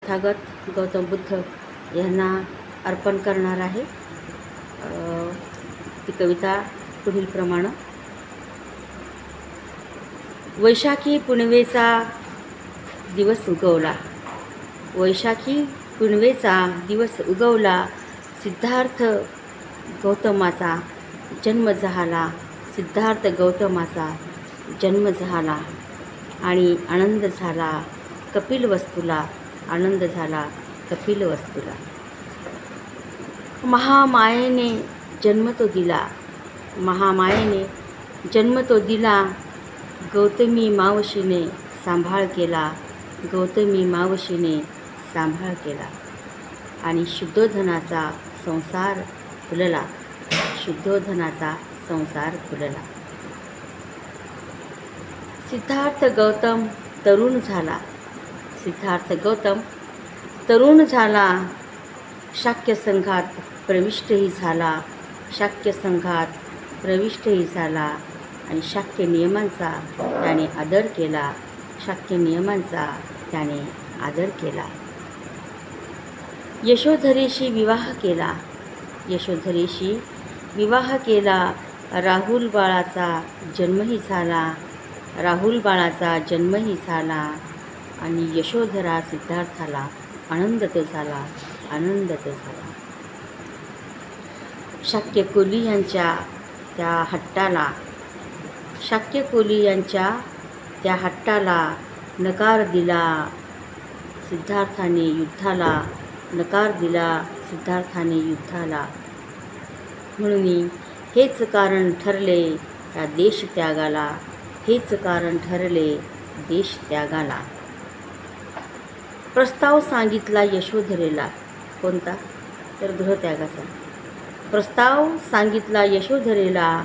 तथागत गौतम बुद्ध यांना अर्पण करणार आहे। ती कविता पुढील प्रमाणे: वैशाखी पुनवेचा दिवस उगवला, वैशाखी पुनवेचा दिवस उगवला, सिद्धार्थ गौतमाचा जन्म झाला, सिद्धार्थ गौतमाचा जन्म झाला आणि आनंद झाला कपिलवस्तूला, आनंद झाला कपिलवस्तूला। महामायेने जन्म तो दिला, महामायेने जन्म तो दिला, गौतमी मावशीने सांभाळ केला, गौतमी मावशीने सांभाळ केला आणि शुद्धोधनाचा संसार फुलला, शुद्धोधनाचा संसार फुलला। सिद्धार्थ गौतम तरुण झाला, सिद्धार्थ गौतम तरुण झाला, शाक्य संघात प्रविष्टही झाला, शाक्य संघात प्रविष्टही झाला आणि शाक्य नियमांचा त्याने आदर केला, शाक्य नियमांचा त्याने आदर केला। यशोधरेशी विवाह केला, यशोधरेशी विवाह केला, राहुल बाळाचा जन्मही झाला, राहुल बाळाचा जन्मही झाला आणि यशोधरा सिद्धार्थाला आनंद तो झाला, आनंद तो झाला। शाक्य कोली यांच्या त्या हट्टाला, शाक्य कोली यांच्या त्या हट्टाला नकार दिला सिद्धार्थाने युद्धाला, नकार दिला सिद्धार्थाने युद्धाला। म्हणून हेच कारण ठरले त्या देशत्यागाला, हेच कारण ठरले देशत्यागाला। प्रस्ताव सांगितला यशोधरेला, कोणता? तर गृहत्यागाचा। प्रस्ताव सांगितला यशोधरेला,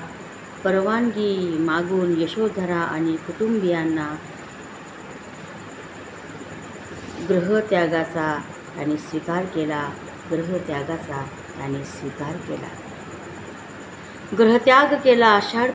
परवानगी मागून यशोधरा आणि कुटुंबियांना गृहत्यागाचा त्याने स्वीकार केला, गृहत्यागाचा त्याने स्वीकार केला। गृहत्याग केला आषाढ